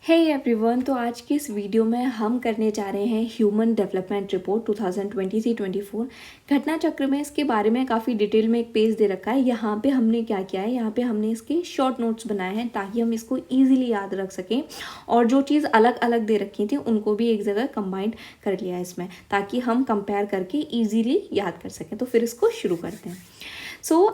Hey everyone, तो आज की इस वीडियो में हम करने जा रहे हैं ह्यूमन डेवलपमेंट रिपोर्ट 2023-24 घटना चक्र में। इसके बारे में काफ़ी डिटेल में एक पेज दे रखा है। यहाँ पे हमने क्या किया है, यहाँ पे हमने इसके शॉर्ट नोट्स बनाए हैं ताकि हम इसको इजीली याद रख सकें, और जो चीज़ अलग अलग दे रखी थी उनको भी एक जगह कंबाइंड कर लिया है इसमें, ताकि हम कंपेयर करके ईजीली याद कर सकें। तो फिर इसको शुरू करते हैं।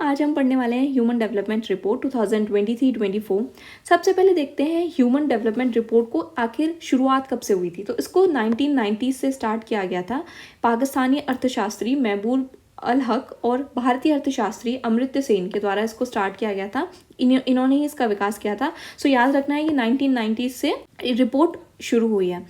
आज हम पढ़ने वाले हैं ह्यूमन डेवलपमेंट रिपोर्ट 2023-24। सबसे पहले देखते हैं ह्यूमन डेवलपमेंट रिपोर्ट को आखिर शुरुआत कब से हुई थी। तो इसको 1990 से स्टार्ट किया गया था। पाकिस्तानी अर्थशास्त्री महबूब अल हक और भारतीय अर्थशास्त्री अमर्त्य सेन के द्वारा इसको स्टार्ट किया गया था। इन्होंने ही इसका विकास किया था। याद रखना है कि 1990 से रिपोर्ट शुरू हुई है।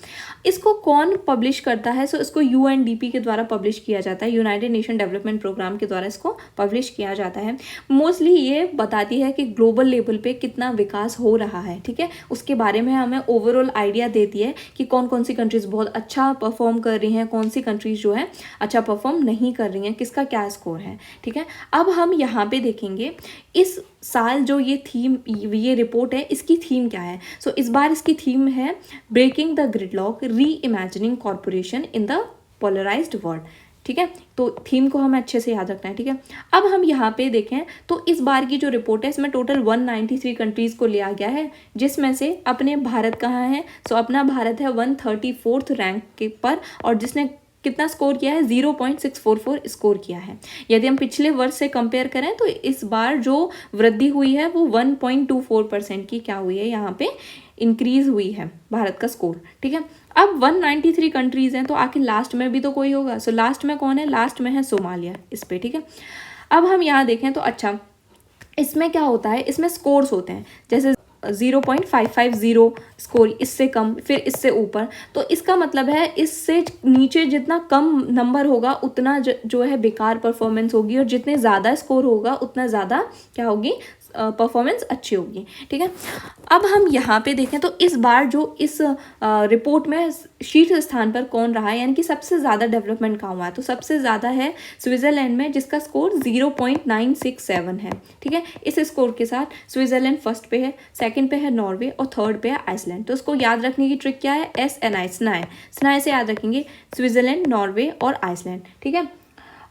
इसको कौन पब्लिश करता है? इसको यूएनडीपी के द्वारा पब्लिश किया जाता है, यूनाइटेड नेशन डेवलपमेंट प्रोग्राम के द्वारा इसको पब्लिश किया जाता है। मोस्टली ये बताती है कि ग्लोबल लेवल पे कितना विकास हो रहा है, ठीक है। उसके बारे में हमें ओवरऑल आइडिया देती है कि कौन कौन सी कंट्रीज बहुत अच्छा परफॉर्म कर रही हैं, कौन सी कंट्रीज जो है अच्छा परफॉर्म नहीं कर रही हैं, किसका क्या स्कोर है, ठीक है। अब हम यहाँ पे देखेंगे इस साल जो ये रिपोर्ट है, इसकी थीम क्या है। इस बार इसकी थीम है breaking the gridlock, reimagining corporation in the polarised world, ठीक है। तो थीम को हमें अच्छे से याद रखना है, ठीक है। अब हम यहाँ पे देखें तो इस बार की जो रिपोर्ट है इसमें टोटल 193 कंट्रीज को लिया गया है, जिसमें से अपने भारत कहाँ है। अपना भारत है 134th रैंक के पर, और जिसने कितना स्कोर किया है, 0.644 स्कोर किया है। यदि हम पिछले वर्ष से कंपेयर करें तो इस बार जो वृद्धि हुई है वो 1.24% की क्या हुई है, यहाँ पे इंक्रीज हुई है भारत का स्कोर, ठीक है। अब 193 कंट्रीज हैं, तो आखिर लास्ट में भी तो कोई होगा। लास्ट में कौन है? लास्ट में है सोमालिया इस पे, ठीक है। अब हम यहाँ देखें तो अच्छा, इसमें क्या होता है, इसमें स्कोर्स होते हैं, जैसे 0.550 स्कोर, इससे कम, फिर इससे ऊपर। तो इसका मतलब है इससे नीचे जितना कम नंबर होगा उतना जो है बेकार परफॉर्मेंस होगी, और जितने ज़्यादा स्कोर होगा उतना ज़्यादा क्या होगी, परफॉर्मेंस अच्छी होगी, ठीक है। अब हम यहाँ पे देखें तो इस बार जो इस रिपोर्ट में शीर्ष स्थान पर कौन रहा है, यानी कि सबसे ज़्यादा डेवलपमेंट कहाँ हुआ है, तो सबसे ज़्यादा है स्विट्ज़रलैंड में, जिसका स्कोर 0.967 है, ठीक है। इस स्कोर के साथ स्विट्ज़रलैंड फर्स्ट पे है, सेकंड पे है नॉर्वे और थर्ड पे है आइसलैंड। तो उसको याद रखने की ट्रिक क्या है, SNI, स्नाय से याद रखेंगे, स्विट्ज़रलैंड, नॉर्वे और आइसलैंड, ठीक है।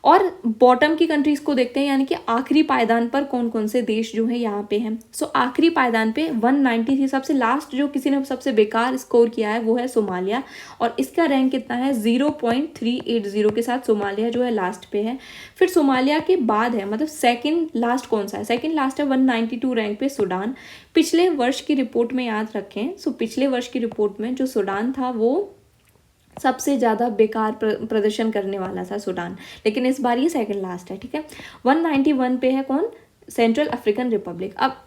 और बॉटम की कंट्रीज को देखते हैं, यानी कि आखिरी पायदान पर कौन कौन से देश जो है यहाँ पे हैं। आखिरी पायदान पे 193, सबसे लास्ट जो किसी ने सबसे बेकार स्कोर किया है वो है सोमालिया, और इसका रैंक कितना है, 0.380 के साथ सोमालिया जो है लास्ट पे है। फिर सोमालिया के बाद है, मतलब सेकेंड लास्ट कौन सा है, सेकेंड लास्ट है 192 रैंक पे सूडान। पिछले वर्ष की रिपोर्ट में याद रखें, पिछले वर्ष की रिपोर्ट में जो सूडान था वो सबसे ज़्यादा बेकार प्रदर्शन करने वाला था सूडान, लेकिन इस बार ये सेकंड लास्ट है, ठीक है। 191 पे है कौन, सेंट्रल अफ्रीकन रिपब्लिक। अब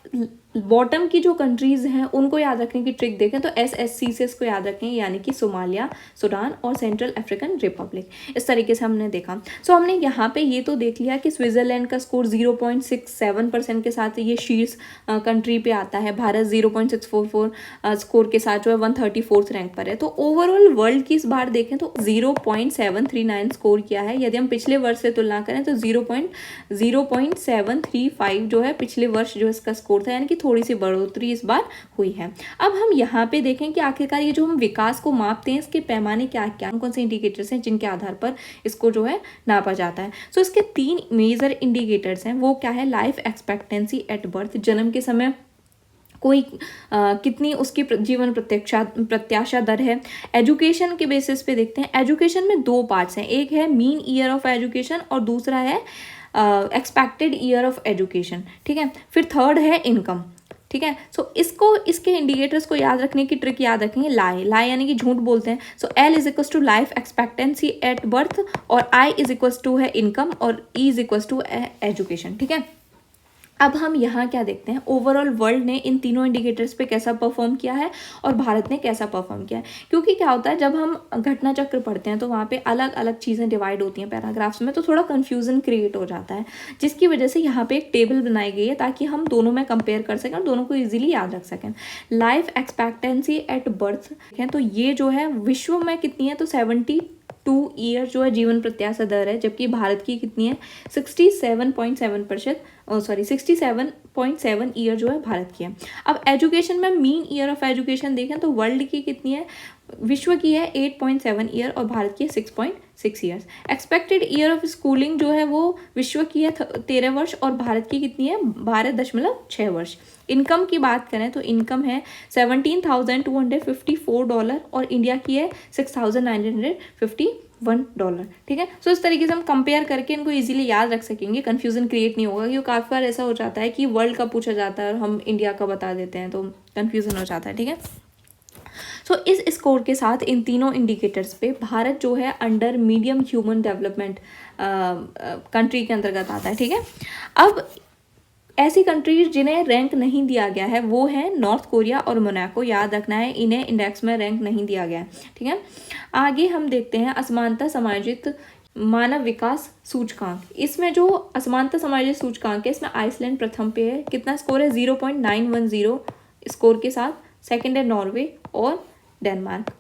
बॉटम की जो कंट्रीज हैं उनको याद रखने की ट्रिक देखें तो SSC से इसको याद रखें, यानी कि सोमालिया, सूडान और सेंट्रल अफ्रीकन रिपब्लिक। इस तरीके से हमने देखा। हमने यहाँ पे ये तो देख लिया कि स्विट्ज़रलैंड का स्कोर 0.67% के साथ ये शीर्ष कंट्री पे आता है। भारत 0.644 स्कोर के साथ जो है 134th रैंक पर है। तो ओवरऑल वर्ल्ड की इस बार देखें तो 0.739 स्कोर किया है। यदि हम पिछले वर्ष से तुलना करें तो 0.735 जो है पिछले वर्ष जो इसका स्कोर था, यानी कि थोड़ी सी बढ़ोतरी इस बार हुई है। अब हम यहाँ पे देखें कि आखिरकार ये जो हम विकास को मापते हैं, इसके पैमाने क्या क्या, कौन से इंडिकेटर्स हैं जिनके आधार पर इसको जो है नापा जाता है। इसके 3 मेजर इंडिकेटर्स हैं। वो क्या है, लाइफ एक्सपेक्टेंसी एट बर्थ, जन्म के समय कोई कितनी उसकी जीवन प्रत्याशा दर है। एजुकेशन के बेसिस पे देखते हैं। एजुकेशन में 2 पार्ट्स हैं, एक है मीन ईयर ऑफ एजुकेशन और दूसरा है एक्सपेक्टेड ईयर ऑफ एजुकेशन, ठीक है। फिर थर्ड है इनकम, ठीक है। इसके इंडिकेटर्स को याद रखने की ट्रिक याद रखेंगे, लाई यानी कि झूठ बोलते हैं। L is equal to life expectancy at birth, और I इज इक्वल टू है इनकम, और E is equal to education, ठीक है। अब हम यहाँ क्या देखते हैं, ओवरऑल वर्ल्ड ने इन तीनों इंडिकेटर्स पे कैसा परफॉर्म किया है और भारत ने कैसा परफॉर्म किया है। क्योंकि क्या होता है, जब हम घटना चक्र पढ़ते हैं तो वहाँ पे अलग अलग चीज़ें डिवाइड होती हैं पैराग्राफ्स में, तो थोड़ा कन्फ्यूजन क्रिएट हो जाता है, जिसकी वजह से यहाँ पे एक टेबल बनाई गई है ताकि हम दोनों में कंपेयर कर सकें और दोनों को ईजिली याद रख सकें। लाइफ एक्सपेक्टेंसी एट बर्थ है, तो ये जो है विश्व में कितनी है, तो 72 ईयर जो है जीवन प्रत्याशा दर है, जबकि भारत की कितनी है, 67.7%, 8.7 ईयर जो है भारत की है। अब एजुकेशन में मीन ईयर ऑफ एजुकेशन देखें तो वर्ल्ड की कितनी है, विश्व की है 8.7 ईयर और भारत की है 6.6 years. Expected year of schooling जो है वो विश्व की है 13 वर्ष और भारत की कितनी है 12.6 वर्ष। इनकम की बात करें तो इनकम है $17,254 और इंडिया की है $6,951। ठीक है, सो इस तरीके से हम कंपेयर करके इनको इजीली याद रख सकेंगे, कंफ्यूजन क्रिएट नहीं होगा, क्योंकि काफ़ी बार ऐसा हो जाता है कि वर्ल्ड का पूछा जाता है और हम इंडिया का बता देते हैं तो कंफ्यूजन हो जाता है। ठीक है, सो इस स्कोर के साथ इन तीनों इंडिकेटर्स पे भारत जो है under medium human development country के अंतर्गत आता है। ठीक है, अब ऐसी कंट्रीज जिन्हें रैंक नहीं दिया गया है वो है नॉर्थ कोरिया और मोनाको। याद रखना है, इन्हें इंडेक्स में रैंक नहीं दिया गया है। ठीक है, आगे हम देखते हैं असमानता समायोजित मानव विकास सूचकांक। इसमें जो असमानता समायोजित सूचकांक है इसमें आइसलैंड प्रथम पे है, कितना स्कोर है 0.910 स्कोर के साथ। सेकंड है नॉर्वे और डेनमार्क।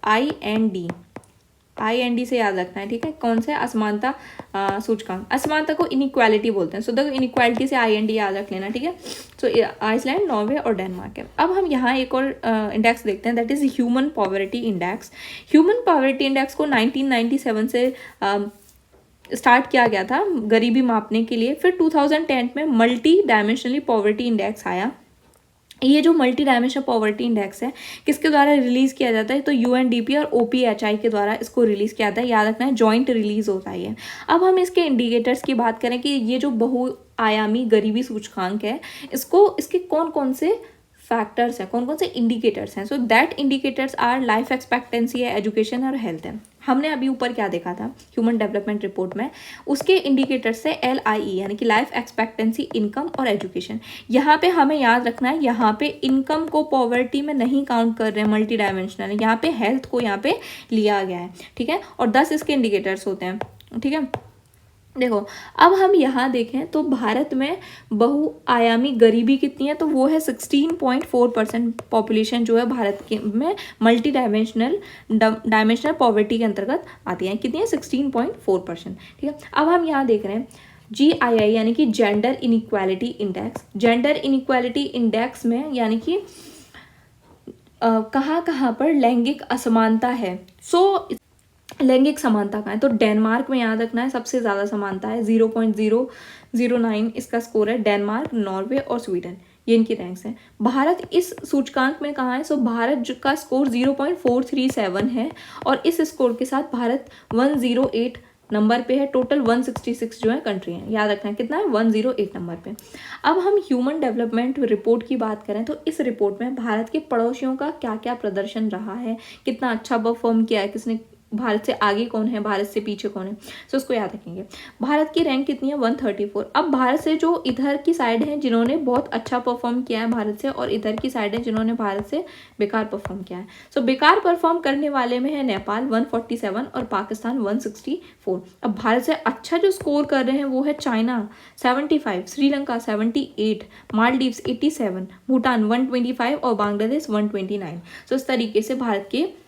IND से याद रखना है। ठीक है, कौन सा असमानता सूचकांक, असमानता को इनइक्वालिटी बोलते हैं, सो देखो इनइक्वालिटी से IND याद रख लेना। ठीक है, सो आइसलैंड, नॉर्वे और डेनमार्क है। अब हम यहाँ एक और इंडेक्स देखते हैं, that is human poverty index. Human poverty index को 1997 से स्टार्ट किया गया था गरीबी मापने के लिए। फिर 2010 में मल्टी डायमेंशनली पॉवर्टी इंडेक्स आया। ये जो मल्टी डायमेंशनल पॉवर्टी इंडेक्स है किसके द्वारा रिलीज़ किया जाता है, तो UNDP और OPHI के द्वारा इसको रिलीज़ किया जाता है। याद रखना है, जॉइंट रिलीज होता है ये। अब हम इसके इंडिकेटर्स की बात करें कि ये जो बहुआयामी गरीबी सूचकांक है इसके कौन कौन से फैक्टर्स हैं, कौन कौन से इंडिकेटर्स हैं। So that indicators our life expectancy है, एजुकेशन और हेल्थ है। हमने अभी ऊपर क्या देखा था ह्यूमन डेवलपमेंट रिपोर्ट में, उसके इंडिकेटर्स है LIE यानी कि लाइफ एक्सपेक्टेंसी, इनकम और एजुकेशन। यहाँ पे हमें याद रखना है, यहाँ पे इनकम को पॉवर्टी में नहीं काउंट कर रहे हैं मल्टी डायमेंशनल, यहाँ पे हेल्थ को यहाँ पे लिया गया है। ठीक है, और 10 इसके इंडिकेटर्स होते हैं। ठीक है, देखो अब हम यहाँ देखें तो भारत में बहुआयामी गरीबी कितनी है, तो वो है 16.4% पॉपुलेशन जो है भारत के में मल्टी डायमेंशनल पॉवर्टी के अंतर्गत आती है। कितनी है 16.4%। ठीक है, अब हम यहाँ देख रहे हैं GII यानी कि gender inequality index. Gender inequality index में यानी कि कहाँ पर लैंगिक असमानता है। सो लैंगिक समानता का है तो डेनमार्क में याद रखना है सबसे ज़्यादा समानता है, 0.009 इसका स्कोर है। डेनमार्क, नॉर्वे और स्वीडन ये इनकी रैंक्स हैं। भारत इस सूचकांक में कहाँ है, सो भारत का स्कोर 0.437 है और इस स्कोर के साथ भारत 108 नंबर पे है। टोटल 166 जो है कंट्री हैं, याद रखना है कितना है 108 नंबर पे। अब हम ह्यूमन डेवलपमेंट रिपोर्ट की बात करें तो इस रिपोर्ट में भारत के पड़ोसियों का क्या क्या प्रदर्शन रहा है, कितना अच्छा परफॉर्म किया है, किसने भारत से आगे कौन है, भारत से पीछे कौन है, सो उसको याद रखेंगे। भारत की रैंक कितनी है 134। अब भारत से जो इधर की साइड है जिन्होंने बहुत अच्छा परफॉर्म किया है भारत से, और इधर की साइड है जिन्होंने भारत से बेकार परफॉर्म किया है। सो बेकार परफॉर्म करने वाले में है नेपाल 147 और पाकिस्तान 164। अब भारत से अच्छा जो स्कोर कर रहे हैं वो है चाइना 75, श्रीलंका 78, मालदीव्स 87, भूटान 125 और बांग्लादेश 129। सो इस तरीके से भारत के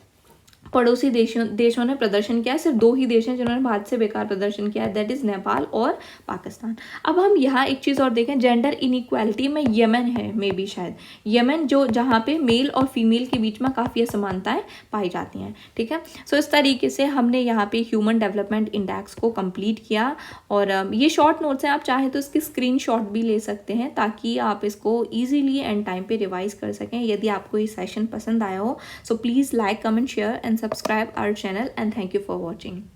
पड़ोसी देशों ने प्रदर्शन किया। सिर्फ 2 ही देश हैं जिन्होंने भारत से बेकार प्रदर्शन किया है, दैट इज नेपाल और पाकिस्तान। अब हम यहाँ एक चीज़ और देखें, जेंडर इनइक्वालिटी में यमन है, मे बी शायद यमन जो जहाँ पे मेल और फीमेल के बीच में काफ़ी असमानताएं पाई जाती हैं। ठीक है, सो इस तरीके से हमने यहाँ पे ह्यूमन डेवलपमेंट इंडेक्स को कंप्लीट किया। और ये शॉर्ट नोट्स हैं, आप चाहें तो इसकी स्क्रीनशॉट भी ले सकते हैं ताकि आप इसको ईजिली एंड टाइम पे रिवाइज कर सकें। यदि आपको ये सेशन पसंद आया हो so please like, comment, share and subscribe our channel, and thank you for watching.